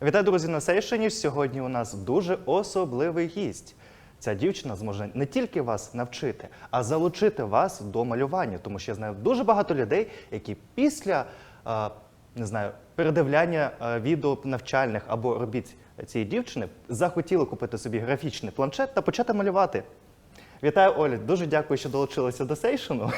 Вітаю, друзі, на Сейшені. Сьогодні у нас дуже особливий гість. Ця дівчина зможе не тільки вас навчити, а залучити вас до малювання. Тому що я знаю дуже багато людей, які після, не знаю, передивляння відео навчальних або робіт цієї дівчини захотіли купити собі графічний планшет та почати малювати. Вітаю, Оля. Дуже дякую, що долучилася до Сейшену.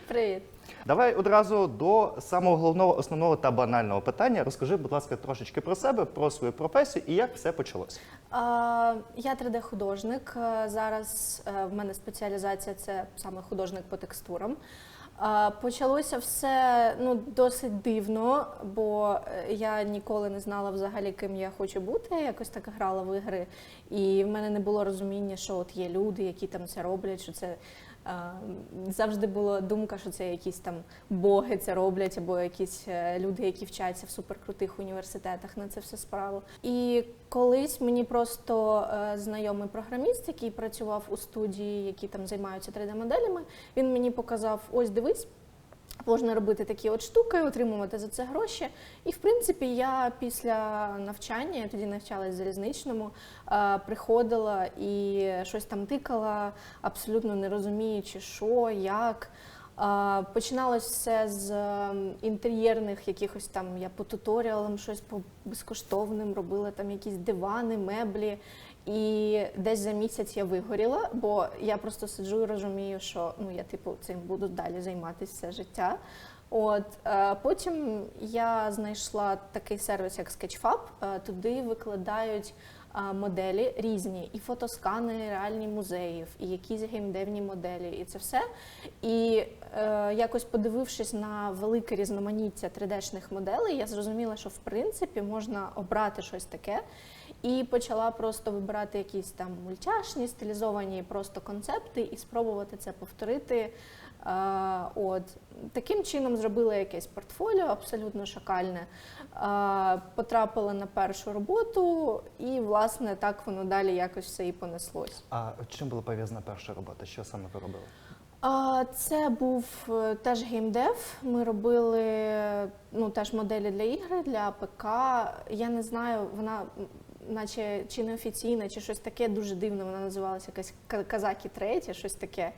Привіт. Давай одразу до самого головного, основного та банального питання. Розкажи, будь ласка, трошечки про себе, про свою професію і як все почалося. Я 3D-художник. Зараз в мене спеціалізація – це саме художник по текстурам. Почалося все досить дивно, бо я ніколи не знала взагалі, ким я хочу бути. Я якось так грала в ігри, і в мене не було розуміння, що от є люди, які там це роблять, що це завжди була думка, що це якісь там боги це роблять, або якісь люди, які вчаться в суперкрутих університетах на це все справу. І колись мені просто знайомий програміст, який працював у студії, які там займаються 3D-моделями, він мені показав: ось дивись, можна робити такі от штуки, отримувати за це гроші. І, в принципі, я після навчання, я тоді навчалась в залізничному, приходила і щось там тикала, абсолютно не розуміючи, що, як. Починалось все з інтер'єрних якихось там, я по туторіалам щось по безкоштовним робила, там якісь дивани, меблі. І десь за місяць я вигоріла, бо я просто сиджу і розумію, що я цим буду далі займатися все життя. Потім я знайшла такий сервіс, як Sketchfab. Туди викладають моделі різні, і фотоскани, реальні музеїв, і якісь геймдевні моделі, і це все. І якось подивившись на велике різноманіття 3D-шних моделей, я зрозуміла, що в принципі можна обрати щось таке. І почала просто вибирати якісь там мультяшні, стилізовані просто концепти і спробувати це повторити. Таким чином зробила якесь портфоліо, абсолютно шакальне. Потрапила на першу роботу і, власне, так воно далі якось все і понеслось. А чим була пов'язана перша робота? Що саме ви робили? Це був теж геймдев. Ми робили теж моделі для ігри, для ПК. Я не знаю, вона наче чи не офіційна, чи щось таке дуже дивно, вона називалася якась Казакі 3, щось таке.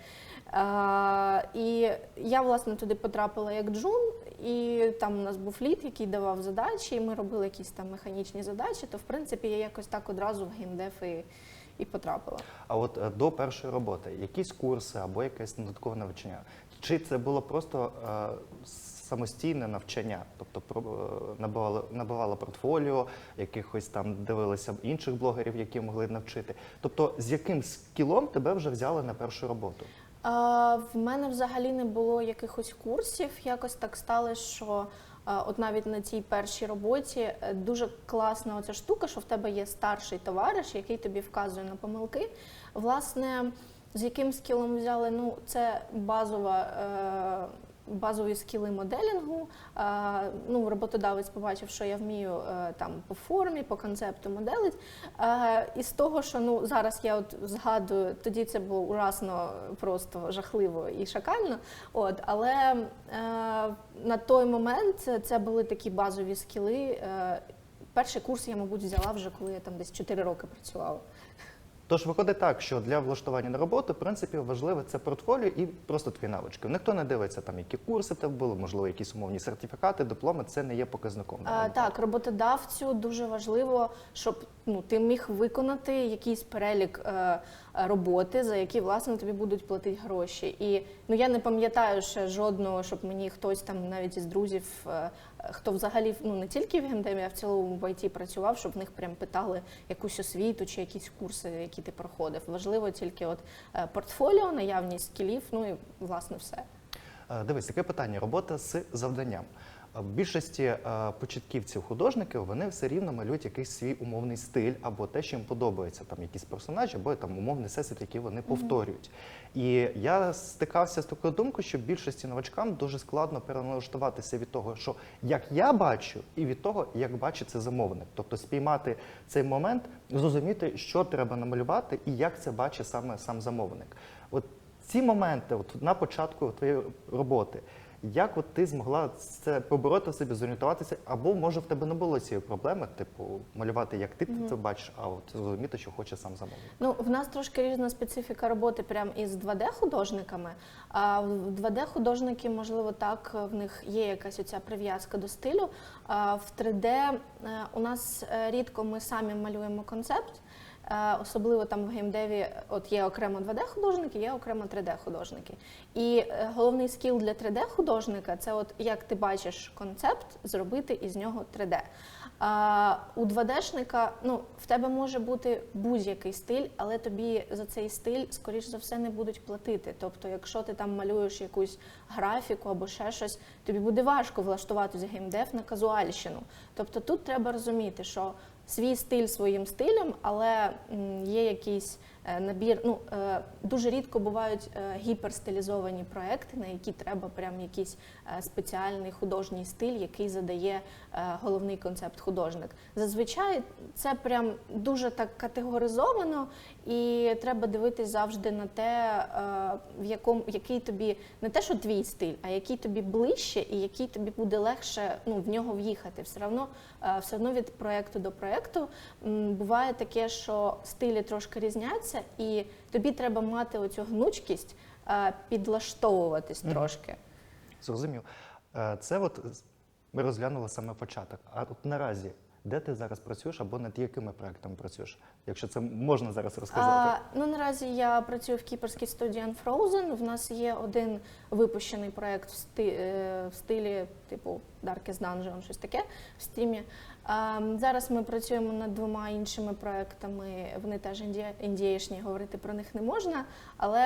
І я, власне, туди потрапила як джун, і там у нас був лід, який давав задачі, і ми робили якісь там механічні задачі, то, в принципі, я якось так одразу в геймдев і потрапила. А от до першої роботи якісь курси або якесь додаткове навчання? Чи це було просто самостійне навчання? Тобто набивала портфоліо, якихось там дивилися інших блогерів, які могли навчити? Тобто з яким скілом тебе вже взяли на першу роботу? В мене взагалі не було якихось курсів. Якось так сталося, що от навіть на цій першій роботі дуже класна оця штука, що в тебе є старший товариш, який тобі вказує на помилки. Власне, з яким скілом взяли? Це базові скіли моделінгу. Роботодавець побачив, що я вмію там по формі, по концепту моделить. І з того, що зараз я от згадую, тоді це було ужасно, просто жахливо і шакально. Але на той момент це були такі базові скіли. Перший курс я, мабуть, взяла вже, коли я там десь 4 роки працювала. Тож виходить так, що для влаштування на роботу, в принципі, важливе це портфоліо і просто твої навички. Ніхто не дивиться, там, які курси в тебе були, можливо, якісь умовні сертифікати, дипломи, це не є показником. Так, роботодавцю дуже важливо, щоб ти міг виконати якийсь перелік роботи, за які, власне, тобі будуть платити гроші. І я не пам'ятаю ще жодного, щоб мені хтось там навіть із друзів, хто взагалі не тільки в геймдеві, а в цілому в ІТ працював, щоб в них прям питали якусь освіту чи якісь курси, які ти проходив. Важливо тільки портфоліо, наявність скілів, і, власне, все. Дивись, таке питання. Робота з завданням. В більшості початківців-художників вони все рівно малюють якийсь свій умовний стиль або те, що їм подобається, там якісь персонажі, або там умовний всесвіт, який вони повторюють. І я стикався з такою думкою, що більшості новачкам дуже складно переналаштуватися від того, що як я бачу, і від того, як бачить це замовник. Тобто спіймати цей момент, зрозуміти, що треба намалювати і як це бачить саме сам замовник. От ці моменти на початку твоєї роботи, Як от ти змогла це побороти в собі, зорієнтуватися, або може в тебе не було цієї проблеми, типу малювати, як ти це бачиш, а от зрозуміти, що хоче сам замовник? Ну, в нас трошки різна специфіка роботи прямо із 2D-художниками. А в 2D-художники, можливо, так, в них є якась оця прив'язка до стилю. А в 3D у нас рідко ми самі малюємо концепт. Особливо там в геймдеві от є окремо 2D-художники, є окремо 3D-художники. І головний скіл для 3D-художника – це от як ти бачиш концепт, зробити із нього 3D. А у 2D-шника, ну, в тебе може бути будь-який стиль, але тобі за цей стиль, скоріш за все, не будуть платити. Тобто, якщо ти там малюєш якусь графіку або ще щось, тобі буде важко влаштуватися геймдев на казуальщину. Тобто тут треба розуміти, що свій стиль своїм стилем, але є якийсь набір, ну, дуже рідко бувають гіперстилізовані проекти, на які треба прям якийсь спеціальний художній стиль, який задає головний концепт художник. Зазвичай це прям дуже так категоризовано, і треба дивитись завжди на те, який тобі, не те, що твій стиль, а який тобі ближче і який тобі буде легше, ну, в нього в'їхати. Все одно від проєкту до проєкту буває таке, що стилі трошки різняться, і тобі треба мати оцю гнучкість, підлаштовуватись трошки. Зрозумів. Це от ми розглянули саме початок. А от наразі, де ти зараз працюєш або над якими проектами працюєш? Якщо це можна зараз розказати. Ну, наразі я працюю в кіпрській студії Unfrozen. В нас є один випущений проект в стилі типу Darkest Dungeon, щось таке в стімі. Зараз ми працюємо над 2 іншими проектами. Вони теж індієшні, говорити про них не можна, але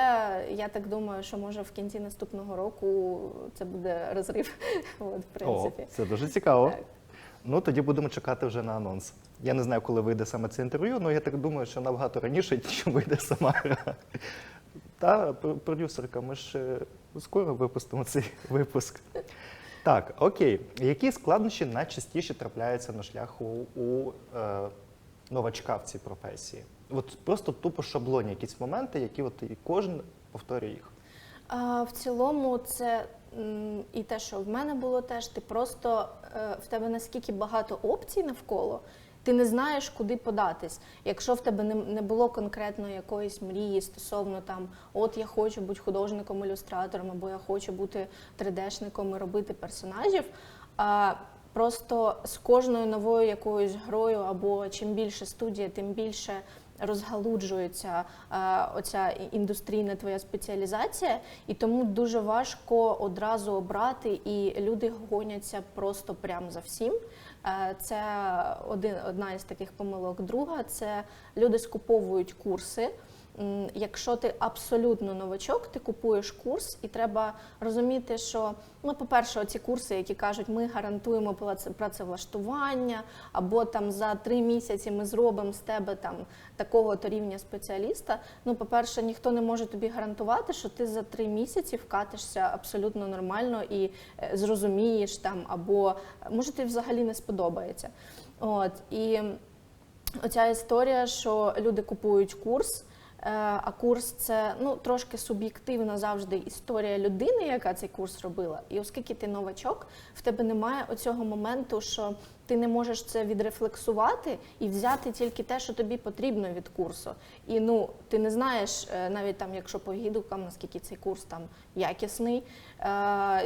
я так думаю, що може в кінці наступного року це буде розрив. От, в принципі. О, це дуже цікаво. Так. Ну, тоді будемо чекати вже на анонс. Я не знаю, коли вийде саме це інтерв'ю, але я так думаю, що набагато раніше, ніж вийде сама гра. Та продюсерка, ми ж скоро випустимо цей випуск. Так, окей. Які складнощі найчастіше трапляються на шляху у новачка в цій професії? От просто тупо шаблонні якісь моменти, які от і кожен повторює їх. В цілому це і те, що в мене було теж, ти просто, в тебе наскільки багато опцій навколо, ти не знаєш, куди податись. Якщо в тебе не було конкретно якоїсь мрії стосовно там, от я хочу бути художником-ілюстратором, або я хочу бути 3D-шником і робити персонажів, просто з кожною новою якоюсь грою, або чим більше студія, тим більше розгалуджується оця індустрійна твоя спеціалізація, і тому дуже важко одразу обрати, і люди гоняться просто прямо за всім. Це одна із таких помилок. Друга – це люди скуповують курси. Якщо ти абсолютно новачок, ти купуєш курс, і треба розуміти, що, ну, по-перше, оці курси, які кажуть, ми гарантуємо працевлаштування, або там за 3 місяці ми зробимо з тебе там такого-то рівня спеціаліста. Ну, по-перше, ніхто не може тобі гарантувати, що ти за 3 місяці вкатишся абсолютно нормально і зрозумієш там, або може тобі взагалі не сподобається. От, і оця історія, що люди купують курс, а курс – це, ну, трошки суб'єктивна завжди історія людини, яка цей курс робила. І оскільки ти новачок, в тебе немає оцього моменту, що ти не можеш це відрефлексувати і взяти тільки те, що тобі потрібно від курсу. І, ну, ти не знаєш, навіть там, якщо по відгукам, наскільки цей курс там якісний,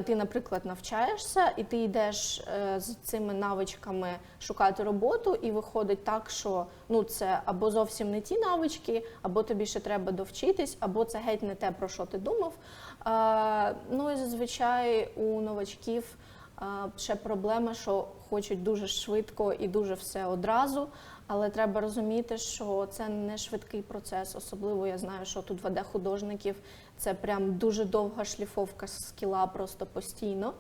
ти, наприклад, навчаєшся, і ти йдеш з цими навичками шукати роботу, і виходить так, що, ну, це або зовсім не ті навички, або тобі ще треба довчитись, або це геть не те, про що ти думав. Ну, і зазвичай у новачків ще проблема, що хочуть дуже швидко і дуже все одразу, але треба розуміти, що це не швидкий процес. Особливо я знаю, що тут 2D-художників це прям дуже довга шліфовка скіла просто постійно.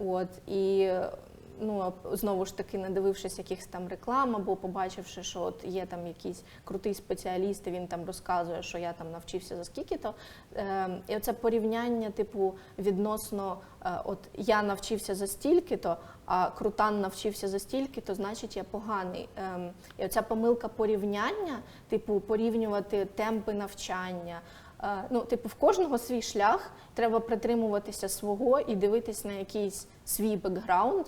От, і ну, знову ж таки, надивившись якихось там реклам, або побачивши, що от є там якийсь крутий спеціаліст, і він там розказує, що я там навчився за скільки-то. І оце порівняння, типу, відносно, от я навчився за стільки-то, а Крутан навчився за стільки-то, значить я поганий. І оця помилка порівняння, типу, порівнювати темпи навчання, Ну, типу, в кожного свій шлях, треба притримуватися свого і дивитись на якийсь свій бекграунд,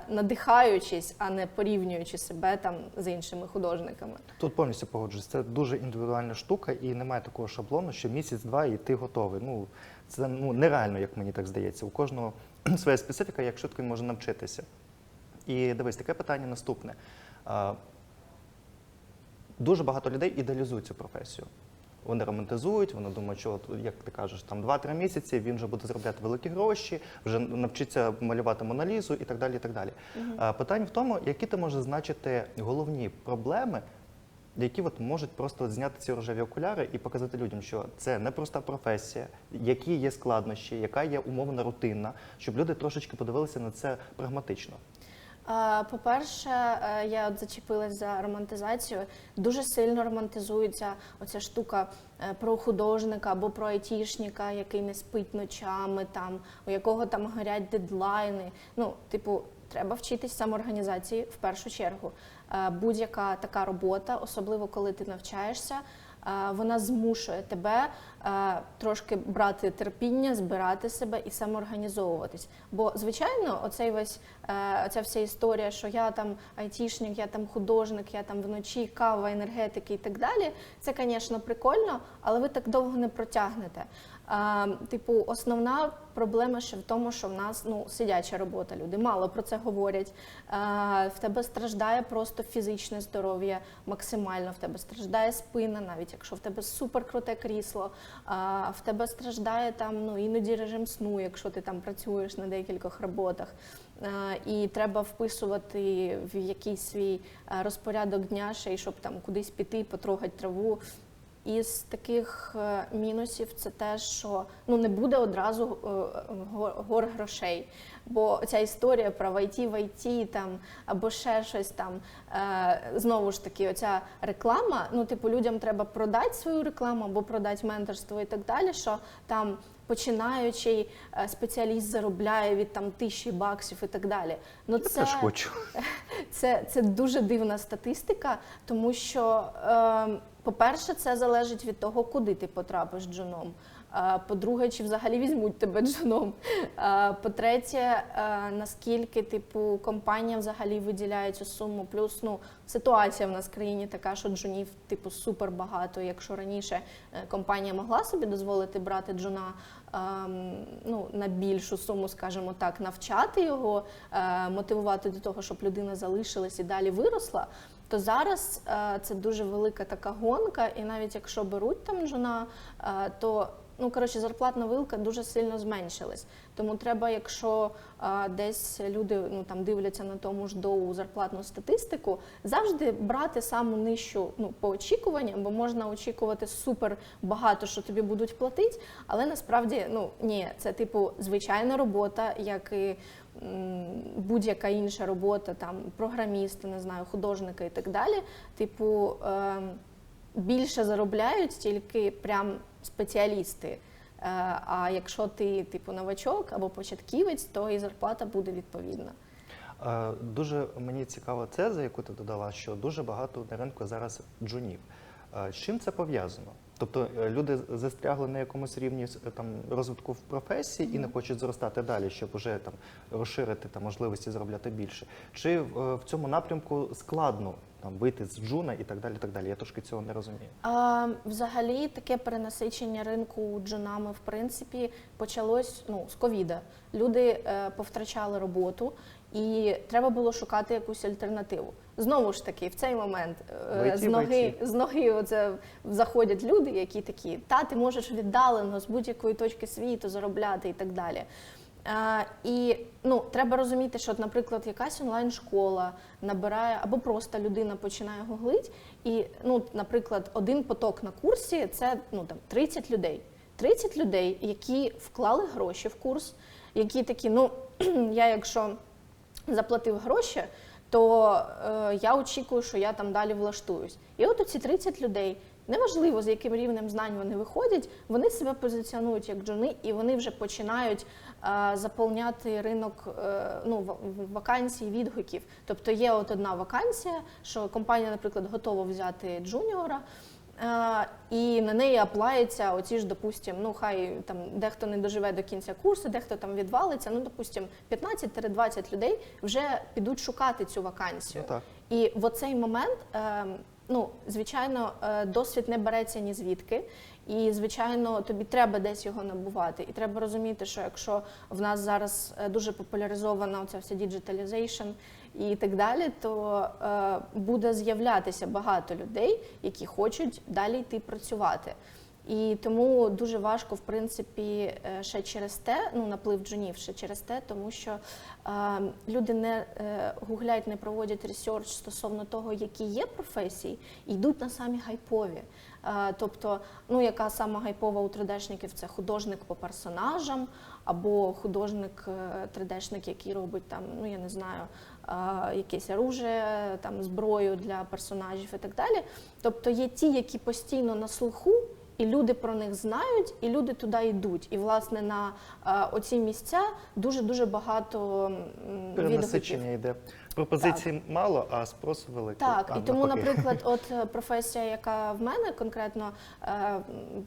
надихаючись, а не порівнюючи себе там з іншими художниками. Тут повністю погоджуюсь. Це дуже індивідуальна штука, і немає такого шаблону, що місяць-два і ти готовий. Ну, це нереально, як мені так здається. У кожного своя специфіка, як швидко він може навчитися. І дивись, таке питання наступне. Дуже багато людей ідеалізують цю професію. Вони романтизують, вони думають, що, як ти кажеш, там 2-3 місяці він вже буде заробляти великі гроші, вже навчиться малювати Монолізу і так далі. І так далі. Питання в тому, які ти можеш значити головні проблеми, які можуть просто зняти ці рожеві окуляри і показати людям, що це не проста професія, які є складнощі, яка є умовна рутинна, щоб люди трошечки подивилися на це прагматично. По-перше, я от зачепилась за романтизацію. Дуже сильно романтизується оця штука про художника або про айтішника, який не спить ночами, там, у якого там горять дедлайни. Ну, типу, треба вчитись самоорганізації в першу чергу. Будь-яка така робота, особливо коли ти навчаєшся, вона змушує тебе трошки брати терпіння, збирати себе і самоорганізовуватись. Бо, звичайно, оця вся історія, що я там айтішник, я там художник, я там вночі кава, енергетики і так далі, це, звісно, прикольно, але ви так довго не протягнете. Типу, основна проблема ще в тому, що в нас сидяча робота, люди мало про це говорять. В тебе страждає просто фізичне здоров'я максимально, в тебе страждає спина, навіть якщо в тебе суперкруте крісло, в тебе страждає там іноді режим сну, якщо ти там працюєш на декількох роботах. І треба вписувати в якийсь свій розпорядок дня, ще й щоб там кудись піти, потрогати траву. Із таких мінусів це те, що не буде одразу гор грошей. Бо ця історія про в IT там, або ще щось там, знову ж таки, оця реклама, людям треба продати свою рекламу або продати менторство і так далі, що там починаючий спеціаліст заробляє від там $1000 і так далі. Я теж хочу. Це дуже дивна статистика, тому що, по-перше, це залежить від того, куди ти потрапиш джуном. По-друге, чи взагалі візьмуть тебе джуном. По-третє, наскільки компанія взагалі виділяє цю суму. Плюс ситуація в нас в країні така, що джунів супер багато. Якщо раніше компанія могла собі дозволити брати джуна на більшу суму, скажімо так, навчати його, мотивувати до того, щоб людина залишилась і далі виросла, то зараз це дуже велика така гонка, і навіть якщо беруть там джуна, то зарплатна вилка дуже сильно зменшилась. Тому треба, якщо десь люди дивляться на тому ж доу зарплатну статистику, завжди брати саму нижчу по очікуванням, бо можна очікувати супер багато, що тобі будуть платити, але насправді ні, це звичайна робота, як і будь-яка інша робота, там програмісти, не знаю, художники і так далі. Більше заробляють тільки прям спеціалісти. А якщо ти новачок або початківець, то і зарплата буде відповідна. Дуже мені цікава теза, яку ти додала, що дуже багато на ринку зараз джунів. З чим це пов'язано? Тобто люди застрягли на якомусь рівні розвитку в професії і не хочуть зростати далі, щоб вже розширити можливості заробляти більше. Чи в цьому напрямку складно вийти з джуна і так далі, і так далі? Я трошки цього не розумію. Взагалі таке перенасичення ринку джунами, в принципі, почалось з ковіда. Люди повтрачали роботу і треба було шукати якусь альтернативу. Знову ж таки, в цей момент з ноги оце заходять люди, які такі, ти можеш віддалено з будь-якої точки світу заробляти і так далі. І треба розуміти, що, наприклад, якась онлайн-школа набирає, або просто людина починає гуглить, і, наприклад, один поток на курсі – це 30 людей. 30 людей, які вклали гроші в курс, які такі, я якщо заплатив гроші, то я очікую, що я там далі влаштуюсь. І от оці 30 людей, неважливо, з яким рівнем знань вони виходять, вони себе позиціонують як джуни, і вони вже починають заповняти ринок вакансій, відгуків. Тобто є от одна вакансія, що компанія, наприклад, готова взяти джуніора, І на неї аплаються оці ж, допустим, ну хай там дехто не доживе до кінця курсу, дехто там відвалиться, ну, допустим, 15-20 людей вже підуть шукати цю вакансію. Ну, так. І в оцей момент, ну, звичайно, досвід не береться ні звідки. І, звичайно, тобі треба десь його набувати. І треба розуміти, що якщо в нас зараз дуже популяризована оця вся діджиталізейшн і так далі, то буде з'являтися багато людей, які хочуть далі йти працювати. І тому дуже важко, в принципі, ще через те, ну, наплив джунів ще через те, тому що люди не гуглять, не проводять ресерч стосовно того, які є професії, і йдуть на самі гайпові. Тобто, ну, яка сама гайпова у 3D-шників – це художник по персонажам, або художник 3D-шник, який робить там, ну, я не знаю, якесь оружие, там, зброю для персонажів і так далі. Тобто є ті, які постійно на слуху, і люди про них знають, і люди туди йдуть. І, власне, на оці місця дуже-дуже багато Перенасичення йде. Пропозицій мало, а спросу великий. Так, і тому, навпаки. наприклад, от професія, яка в мене конкретно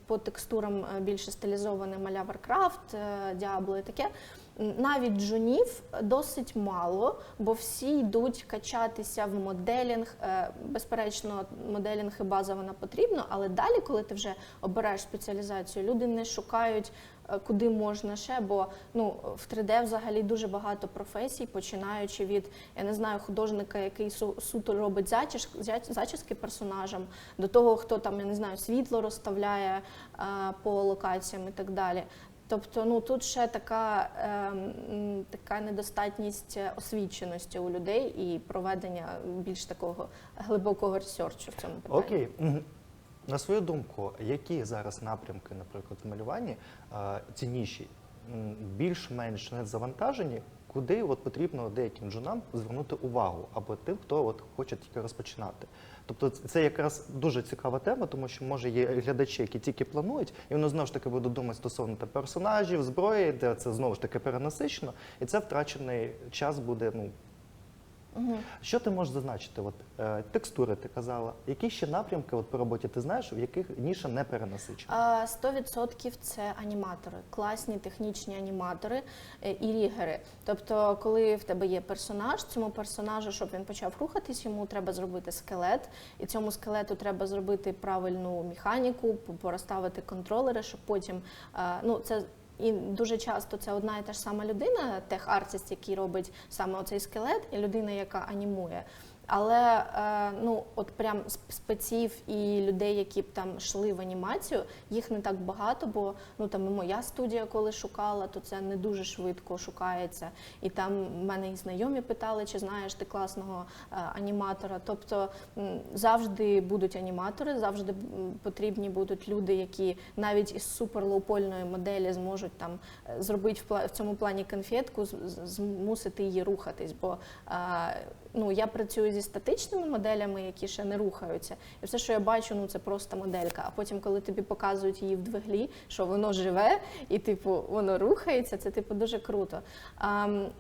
по текстурам більше стилізована, маля Warcraft, Diablo і таке, навіть джунів досить мало, бо всі йдуть качатися в моделінг. Безперечно, моделінг і база вона потрібна, але далі, коли ти вже обираєш спеціалізацію, люди не шукають, куди можна ще, бо ну, в 3D взагалі дуже багато професій, починаючи від, я не знаю, художника, який суто робить зачіски персонажам, до того, хто там, я не знаю, світло розставляє по локаціям і так далі. Тобто, ну, тут ще така недостатність освіченості у людей і проведення більш такого глибокого ресерчу в цьому питанні. Окей. На свою думку, які зараз напрямки, наприклад, в малюванні, ці ніші, більш-менш не завантажені, куди от потрібно деяким джунам звернути увагу, або тим, хто от хоче тільки розпочинати. Тобто це якраз дуже цікава тема, тому що, може, є глядачі, які тільки планують, і вони знову ж таки будуть думати стосовно персонажів, зброї, де це знову ж таки перенасичено, і це втрачений час буде, ну. Що ти можеш зазначити? От, текстури ти казала. Які ще напрямки от, по роботі ти знаєш, в яких ніша не перенасичена? 100% це аніматори, класні технічні аніматори і рігери. Тобто, коли в тебе є персонаж, цьому персонажу, щоб він почав рухатись, йому треба зробити скелет, і цьому скелету треба зробити правильну механіку, порозставити контролери, щоб потім, ну, це. І дуже часто це одна і та ж сама людина, тех-артист, який робить саме оцей скелет, і людина, яка анімує. Але ну, от прям спеців і людей, які б там йшли в анімацію, їх не так багато, бо ну, там і моя студія, коли шукала, то це не дуже швидко шукається. І там в мене і знайомі питали, чи знаєш ти класного аніматора. Тобто завжди будуть аніматори, завжди потрібні будуть люди, які навіть із суперлоупольної моделі зможуть там зробити в цьому плані конфетку, змусити її рухатись. Бо ну, я працюю зі статичними моделями, які ще не рухаються. І все, що я бачу, ну, це просто моделька. А потім, коли тобі показують її в двиглі, що воно живе і, типу, воно рухається, це, типу, дуже круто.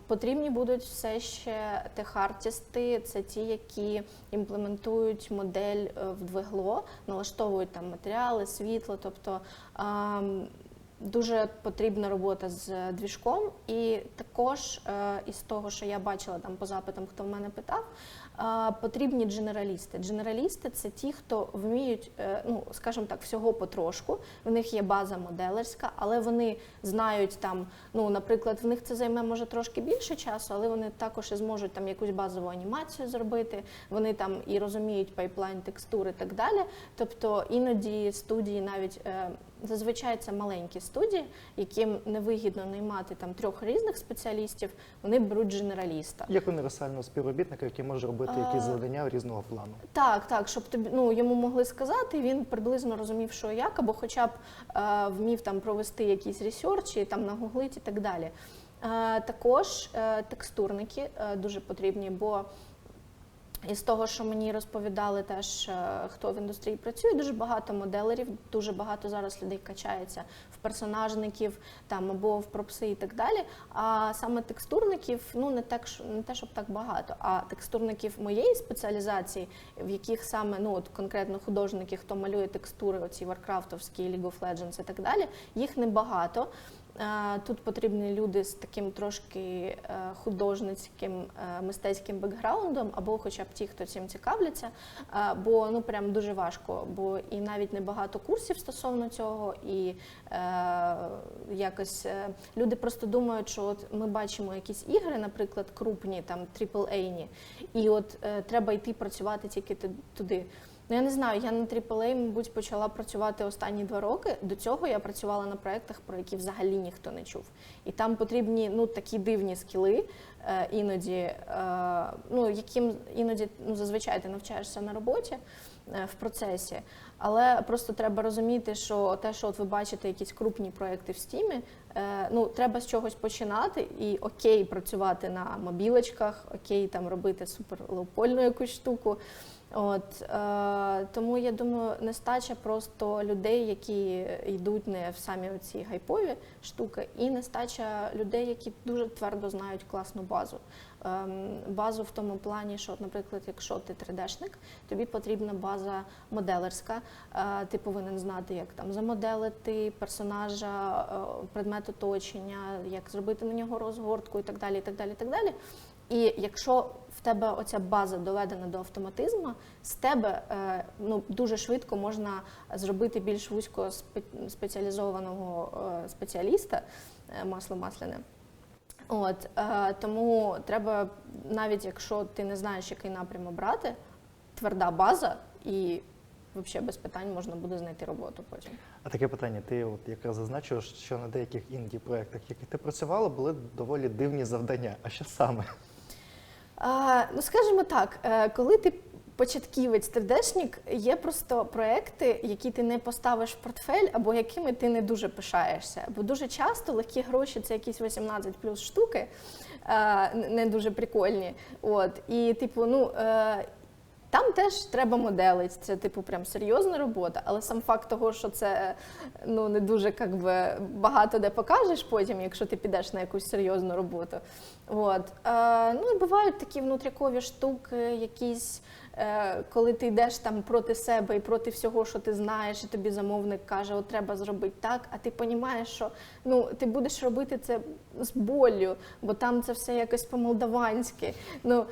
Потрібні будуть все ще тех-артисти, це ті, які імплементують модель в двигло, налаштовують там матеріали, світло, тобто дуже потрібна робота з двіжком, і також із того, що я бачила там по запитам, хто в мене питав, потрібні дженералісти. Дженералісти – це ті, хто вміють, ну, скажімо так, всього потрошку. В них є база моделерська, але вони знають там, ну, наприклад, в них це займе може трошки більше часу, але вони також і зможуть там якусь базову анімацію зробити, вони там і розуміють пайплайн текстур і так далі. Тобто іноді студії навіть зазвичай це маленькі студії, яким невигідно наймати там 3 різних спеціалістів, вони беруть дженераліста. Як універсального співробітника, який може робити якісь завдання різного плану? Так, щоб тобі, ну, йому могли сказати, він приблизно розумів, що як, або хоча б вмів там провести якісь ресерчі, там нагуглити і так далі. Також текстурники дуже потрібні, бо І з того, що мені розповідали теж, хто в індустрії працює, дуже багато моделерів, дуже багато зараз людей качається в персонажників там, або в пропси і так далі. А саме текстурників, ну не те, щоб так багато, а текстурників моєї спеціалізації, в яких саме, ну от конкретно художники, хто малює текстури, оці варкрафтовські, League of Legends і так далі, їх небагато. Тут потрібні люди з таким трошки художницьким, мистецьким бекграундом, або хоча б ті, хто цим цікавляться, бо ну прям дуже важко, бо і навіть небагато курсів стосовно цього, і якось люди просто думають, що от ми бачимо якісь ігри, наприклад, крупні, там AAA-ні, і от треба йти працювати тільки туди. Ну, я не знаю, я на AAA, мабуть, почала працювати останні 2 роки. До цього я працювала на проєктах, про які взагалі ніхто не чув. І там потрібні, ну, такі дивні скіли, іноді, ну, яким іноді, ну, зазвичай ти навчаєшся на роботі, в процесі. Але просто треба розуміти, що те, що от ви бачите якісь крупні проєкти в Стімі, ну, треба з чогось починати і окей працювати на мобілочках, окей там робити супер лоупольну якусь штуку. От, тому я думаю, нестача просто людей, які йдуть не в самі оці гайпові штуки, і нестача людей, які дуже твердо знають класну базу. Базу в тому плані, що, наприклад, якщо ти 3D-шник, тобі потрібна база моделерська, ти повинен знати, як там замоделити персонажа, предмет оточення, як зробити на нього розгортку і так далі, і так далі, і так далі. І якщо в тебе оця база доведена до автоматизму, з тебе ну, дуже швидко можна зробити більш вузько спеціалізованого спеціаліста, масло масляне. От, тому треба, навіть якщо ти не знаєш, який напрям обрати, тверда база і взагалі без питань можна буде знайти роботу потім. А таке питання, ти от якраз зазначив, що на деяких інді-проєктах, в яких ти працювала, були доволі дивні завдання. А що саме? Ну, скажімо так, коли ти початківець 3D-шник, є просто проекти, які ти не поставиш в портфель, або якими ти не дуже пишаєшся. Бо дуже часто легкі гроші – це якісь 18 плюс штуки, не дуже прикольні. От. І, типу, ну, там теж треба моделить, це, типу, прям серйозна робота, але сам факт того, що це, ну, не дуже, як би, багато де покажеш потім, якщо ти підеш на якусь серйозну роботу. От. Ну, і бувають такі внутрікові штуки, якісь, коли ти йдеш там проти себе і проти всього, що ти знаєш, і тобі замовник каже, от треба зробити так, а ти розумієш, що, ну, ти будеш робити це з боллю, бо там це все якось по-молдаванськи. Ну,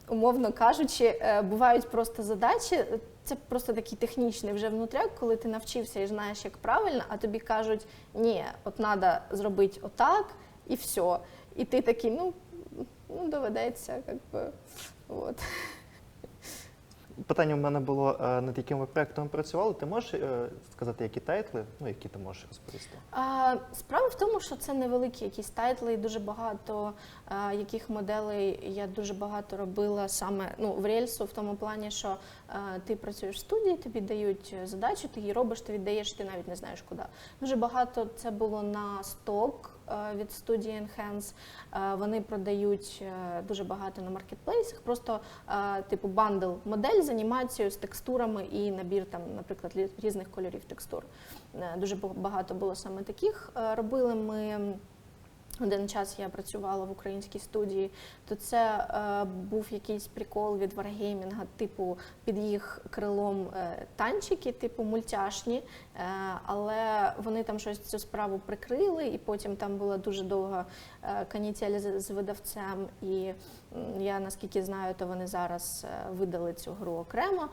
умовно кажучи, бувають просто задачі, це просто такий технічний вже внутряк, коли ти навчився і знаєш, як правильно, а тобі кажуть, ні, от треба зробити отак і все. І ти такий, ну доведеться, як би, от. Питання в мене було, над яким ви проєктом працювали. Ти можеш сказати, які тайтли, ну, які ти можеш розповісти? Справа в тому, що це невеликі якісь тайтли, і дуже багато яких моделей я дуже багато робила саме, ну, в рельсу, в тому плані, що ти працюєш в студії, тобі дають задачу, ти її робиш, ти віддаєш, ти навіть не знаєш куди. Дуже багато це було на сток від студії Enhance. Вони продають дуже багато на маркетплейсах, просто типу бандл модель з анімацією, з текстурами і набір там, наприклад, різних кольорів текстур. Дуже багато було саме таких. Робили ми. Один час я працювала в українській студії, то це був якийсь прикол від варгеймінга, типу під їх крилом танчики, типу мультяшні, але вони там щось цю справу прикрили, і потім там була дуже довга канітель з видавцем, і я, наскільки знаю, то вони зараз видали цю гру окремо.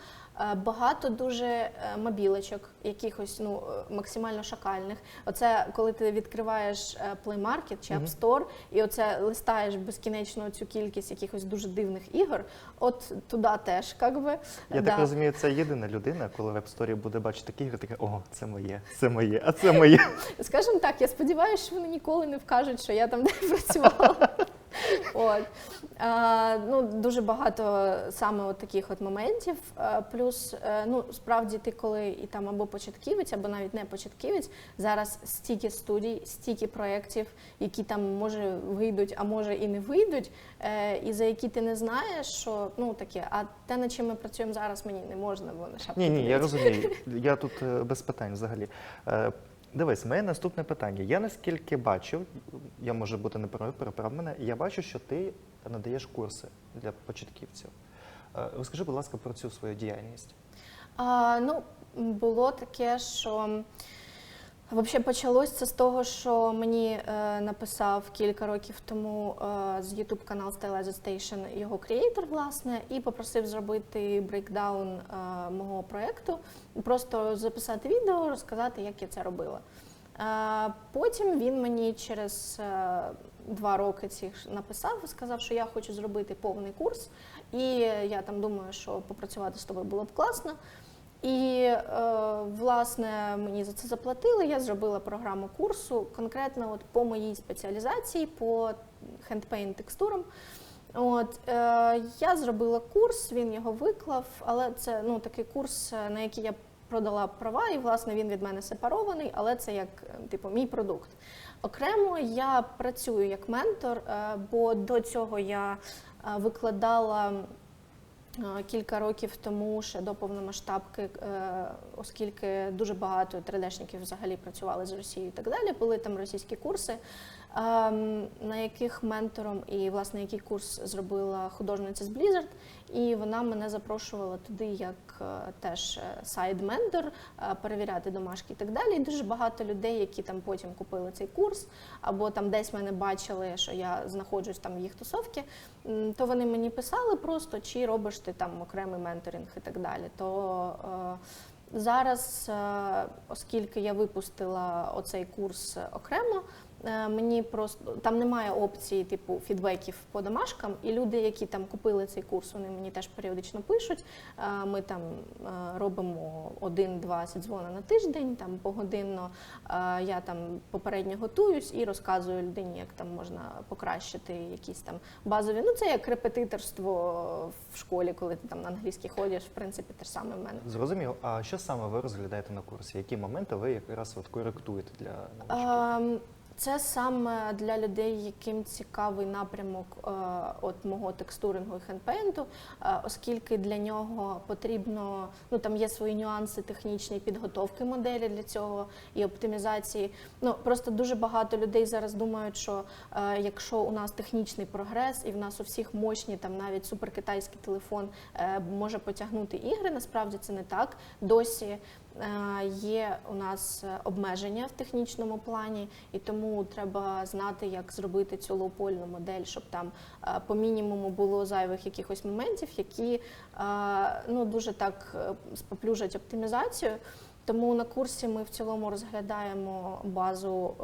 Багато дуже мобілочок, якихось, ну, максимально шакальних. Оце, коли ти відкриваєш Play Market чи App Store, і оце листаєш безкінечно цю кількість якихось дуже дивних ігор, от туди теж, як би. Я так розумію, це єдина людина, коли в App Store буде бачити такі ігри, таке, о, це моє, а це моє. Скажімо так, я сподіваюся, що вони ніколи не вкажуть, що я там де працювала. От. Ну, дуже багато саме от таких от моментів. Плюс, ну, справді ти коли і там або початківець, або навіть не початківець, зараз стільки студій, стільки проєктів, які там може вийдуть, а може і не вийдуть, і за які ти не знаєш, що, ну, таке, а те, над чим ми працюємо зараз, мені не можна, бо на шапку. Ні, я розумію. Я тут без питань взагалі. Дивись, моє наступне питання. Я наскільки бачив, я можу бути неправий, переправ мене, я бачу, що ти надаєш курси для початківців. Розкажи, будь ласка, про цю свою діяльність. Ну, було таке, що взагалі почалось це з того, що мені написав кілька років тому з YouTube канал Stylizer Station його креатор, власне, і попросив зробити брейкдаун мого проєкту, просто записати відео, розказати, як я це робила. Потім він мені через 2 роки цих написав і сказав, що я хочу зробити повний курс, і я там думаю, що попрацювати з тобою було б класно. І, власне, мені за це заплатили, я зробила програму курсу конкретно от по моїй спеціалізації, по хендпейнт текстурам. От, я зробила курс, він його виклав, але це, ну, такий курс, на який я продала права, і, власне, він від мене сепарований, але це як, типу, мій продукт. Окремо я працюю як ментор, бо до цього я викладала кілька років тому, ще до повномасштабки, оскільки дуже багато 3D-шників взагалі працювали з Росією і так далі, були там російські курси, на яких ментором і, власне, який курс зробила художниця з Blizzard, і вона мене запрошувала туди як теж сайд-ментор, перевіряти домашки і так далі. І дуже багато людей, які там потім купили цей курс, або там десь мене бачили, що я знаходжусь там в їх тусовці, то вони мені писали просто, чи робиш ти там окремий менторинг і так далі. То зараз, оскільки я випустила оцей курс окремо, мені просто там немає опції типу фідбеків по домашкам, і люди, які там купили цей курс, вони мені теж періодично пишуть. Ми там робимо 1-2 дзвони на тиждень, там погодинно я там попередньо готуюсь і розказую людині, як там можна покращити якісь там базові. Ну це як репетиторство в школі, коли ти там на англійський ходиш, в принципі, те ж саме в мене. Зрозумів. А що саме ви розглядаєте на курсі? Які моменти ви якраз от коректуєте для новачків? Це саме для людей, яким цікавий напрямок от мого текстурингу і хендпейнту, оскільки для нього потрібно, ну там є свої нюанси технічні підготовки моделі для цього і оптимізації. Ну просто дуже багато людей зараз думають, що якщо у нас технічний прогрес і в нас у всіх мощні, там навіть суперкитайський телефон може потягнути ігри, насправді це не так. Досі є у нас обмеження в технічному плані, і тому треба знати, як зробити цю лоупольну модель, щоб там по мінімуму було зайвих якихось моментів, які ну, дуже так споплюжать оптимізацію. Тому на курсі ми в цілому розглядаємо базу,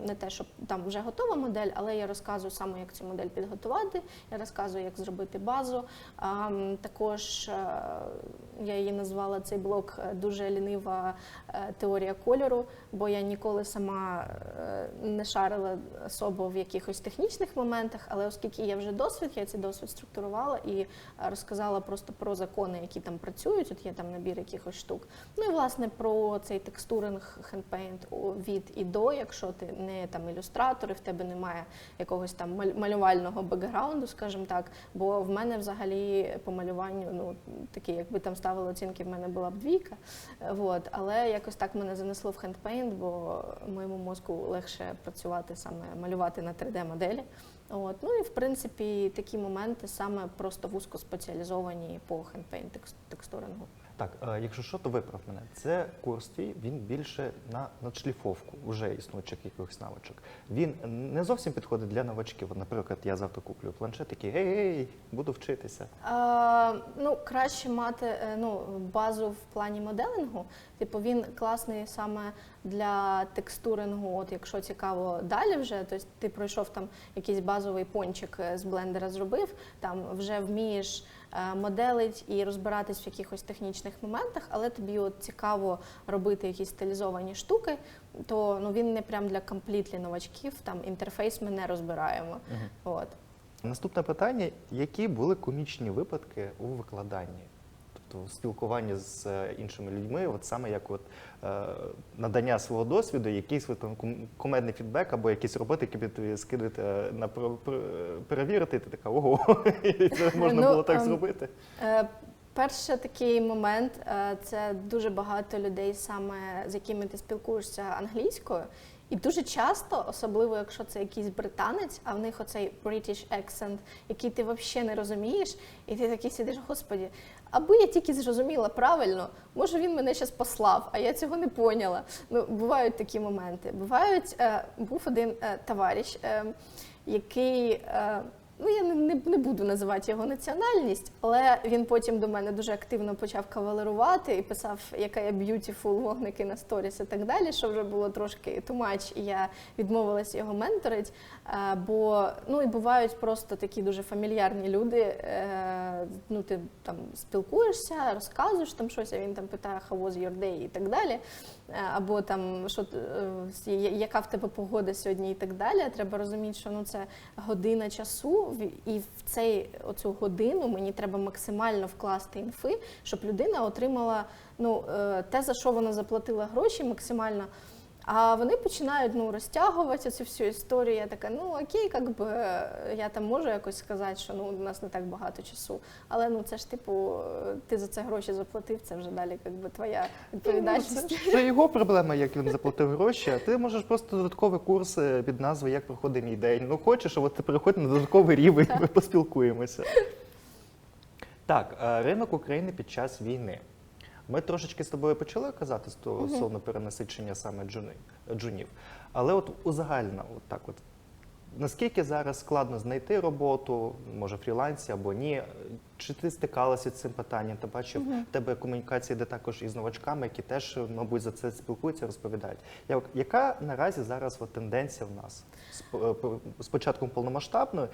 не те, щоб там вже готова модель, але я розказую саме, як цю модель підготувати, я розказую, як зробити базу. Також я її назвала цей блок «Дуже лінива теорія кольору», бо я ніколи сама не шарила особо в якихось технічних моментах, але оскільки є вже досвід, я цей досвід структурувала і розказала просто про закони, які там працюють, от є там набір якихось штук. Ну і, власне, про цей текстуринг, хендпейнт від і до, якщо ти не там ілюстратор і в тебе немає якогось там малювального бекграунду, скажімо так, бо в мене взагалі по малюванню, ну, такі, якби там ставили оцінки, в мене була б 2, вот. Але якось так мене занесло в хендпейнт, бо моєму мозку легше працювати саме, малювати на 3D-моделі. От. Ну і, в принципі, такі моменти саме просто вузько спеціалізовані по хендпейнт текстурингу. Так, якщо що, то виправ мене. Це курс твій, він більше на надшліфовку вже існуючих якихось навичок. Він не зовсім підходить для новачків. От, наприклад, я завтра куплю планшет, такий гей, буду вчитися. Ну, краще мати базу в плані моделингу. Типу, він класний саме для текстурингу, от якщо цікаво далі вже, тобто ти пройшов там якийсь базовий пончик з блендера зробив, там вже вмієш моделить і розбиратись в якихось технічних моментах, але тобі от цікаво робити якісь стилізовані штуки, то він не прям для комплітлі новачків, там інтерфейс ми не розбираємо. От. Наступне питання: які були комічні випадки у викладанні? Тобто в спілкуванні з іншими людьми, от саме як надання свого досвіду, якийсь там кумедний фідбек або якісь роботи, які б тобі скидати на перевірити, і ти така, ого, це можна було так зробити? Перший такий момент це дуже багато людей, саме з якими ти спілкуєшся англійською. І дуже часто, особливо якщо це якийсь британець, а в них оцей British accent, який ти взагалі не розумієш, і ти такий сидиш, господі, аби я тільки зрозуміла правильно, може він мене зараз послав, а я цього не поняла. Ну, бувають такі моменти. Був один товариш, який, ну я не буду називати його національність, але він потім до мене дуже активно почав кавалерувати і писав, яка я beautiful, вогники на сторіс і так далі, що вже було трошки too much, і я відмовилася його менторити, бо, ну і бувають просто такі дуже фамільярні люди, ну ти там спілкуєшся, розказуєш там щось, а він там питає, how was your day і так далі, або там, яка в тебе погода сьогодні і так далі. Треба розуміти, що ну, це година часу, і в оцю годину мені треба максимально вкласти інфи, щоб людина отримала ну, те, за що вона заплатила гроші максимально. А вони починають ну, розтягувати цю всю історію. Я така, ну окей, я там можу якось сказати, що ну, у нас не так багато часу. Але ну, це ж типу, ти за це гроші заплатив, це вже далі твоя відповідальність. Це його проблема, як він заплатив гроші, а ти можеш просто додатковий курс під назвою «Як проходить мій день». Ну хочеш, от ти переходь на додатковий рівень, ми поспілкуємося. Так, ринок України під час війни. Ми трошечки з тобою почали казати стосовно перенасичення саме джунів. Але от узагальнено, наскільки зараз складно знайти роботу, може фрілансі або ні? Чи ти стикалася з цим питанням? Ти бачив, в тебе комунікація йде також із новачками, які теж, мабуть, за це спілкуються, розповідають. Яка наразі зараз тенденція в нас з початком повномасштабної?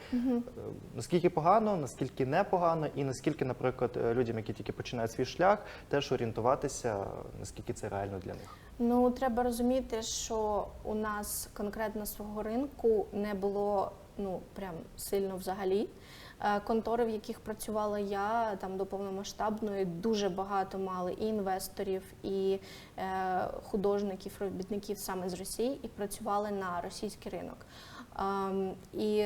Наскільки погано, наскільки непогано і наскільки, наприклад, людям, які тільки починають свій шлях, теж орієнтуватися, наскільки це реально для них? Ну, треба розуміти, що у нас конкретно свого ринку не було, ну, прям сильно взагалі. Контори, в яких працювала я, там до повномасштабної, дуже багато мали і інвесторів, і художників, робітників саме з Росії, і працювали на російський ринок. І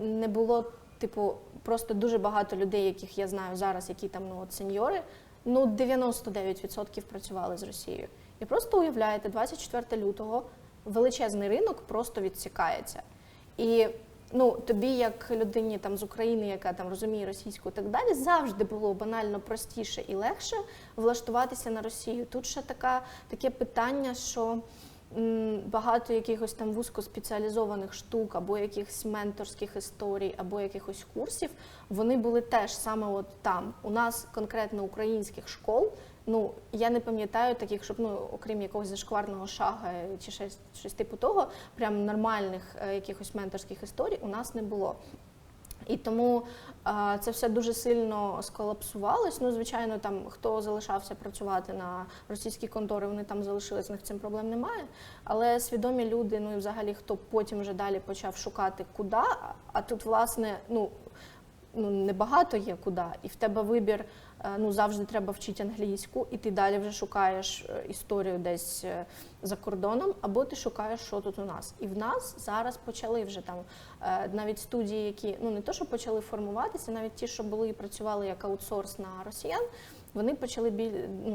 не було, типу, просто дуже багато людей, яких я знаю зараз, які там, ну, от сеньори, ну, 99% працювали з Росією. І просто уявляєте, 24 лютого величезний ринок просто відсікається. І ну, тобі, як людині там, з України, яка там розуміє російську і так далі, завжди було банально простіше і легше влаштуватися на Росію. Тут ще таке питання, що багато якихось там вузькоспеціалізованих штук, або якихось менторських історій, або якихось курсів, вони були теж саме от там. У нас конкретно українських школ, ну, я не пам'ятаю таких, щоб, ну, окрім якогось зашкварного шага чи щось типу того, прям нормальних якихось менторських історій у нас не було. І тому це все дуже сильно сколапсувалось. Ну, звичайно, там, хто залишався працювати на російські контори, вони там залишились, в них цим проблем немає. Але свідомі люди, ну і взагалі, хто потім вже далі почав шукати куди, а тут, власне, ну, небагато є куди, і в тебе вибір, ну, завжди треба вчити англійську, і ти далі вже шукаєш історію десь за кордоном, або ти шукаєш, що тут у нас. І в нас зараз почали вже там навіть студії, які, ну, не то, що почали формуватися, навіть ті, що були і працювали як аутсорс на росіян, вони почали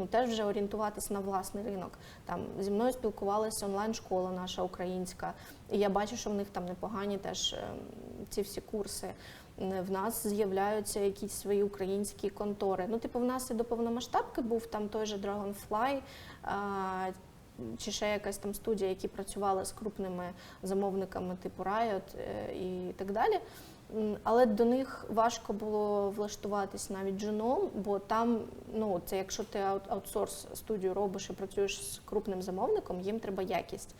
теж вже орієнтуватись на власний ринок. Там зі мною спілкувалася онлайн-школа наша українська, і я бачу, що в них там непогані теж ці всі курси. В нас з'являються якісь свої українські контори. Ну, типу, в нас і до повномасштабки був там той же Dragonfly, чи ще якась там студія, які працювали з крупними замовниками типу Riot і так далі. Але до них важко було влаштуватись навіть джуном, бо там, ну, це якщо ти аутсорс студію робиш і працюєш з крупним замовником, їм треба якість.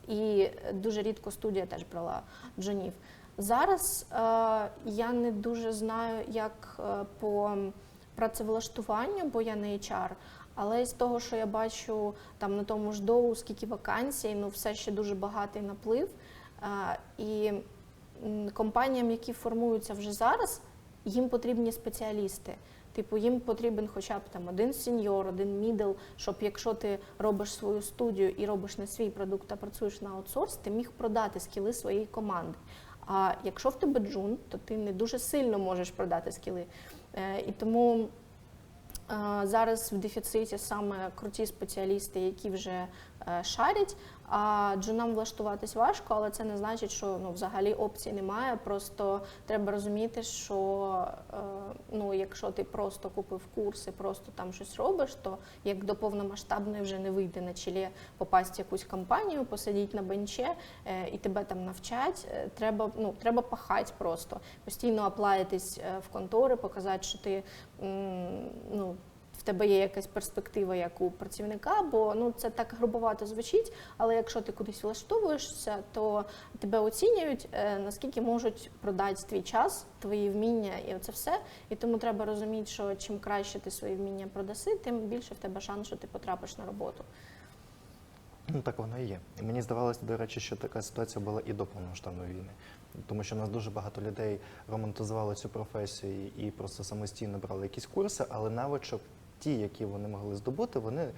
І дуже рідко студія теж брала джунів. Зараз я не дуже знаю, як по працевлаштуванню, бо я не HR, але з того, що я бачу там на тому ж доу, скільки вакансій, ну все ще дуже багатий наплив. І компаніям, які формуються вже зараз, їм потрібні спеціалісти. Типу, їм потрібен хоча б там один сеньор, один мідл, щоб якщо ти робиш свою студію і робиш не свій продукт, а працюєш на аутсорс, ти міг продати скіли своєї команди. А якщо в тебе джун, то ти не дуже сильно можеш продати скіли. І тому зараз в дефіциті саме круті спеціалісти, які вже шарять, а джунам влаштуватись важко, але це не значить, що взагалі опцій немає. Просто треба розуміти, що якщо ти просто купив курси, просто там щось робиш, то як до повномасштабної вже не вийде на чолі попасть в якусь компанію, посидіти на бенче і тебе там навчать. Треба пахати просто, постійно аплаїтись в контори, показати, що ти в тебе є якась перспектива як у працівника, бо це так грубовато звучить, але якщо ти кудись влаштовуєшся, то тебе оцінюють, наскільки можуть продати твій час, твої вміння і оце все. І тому треба розуміти, що чим краще ти свої вміння продаси, тим більше в тебе шанс, що ти потрапиш на роботу. Так воно і є. І мені здавалося, до речі, що така ситуація була і до повномасштабної війни. Тому що у нас дуже багато людей романтизували цю професію і просто самостійно брали якісь курси, але навичок ті, які вони могли здобути, вони,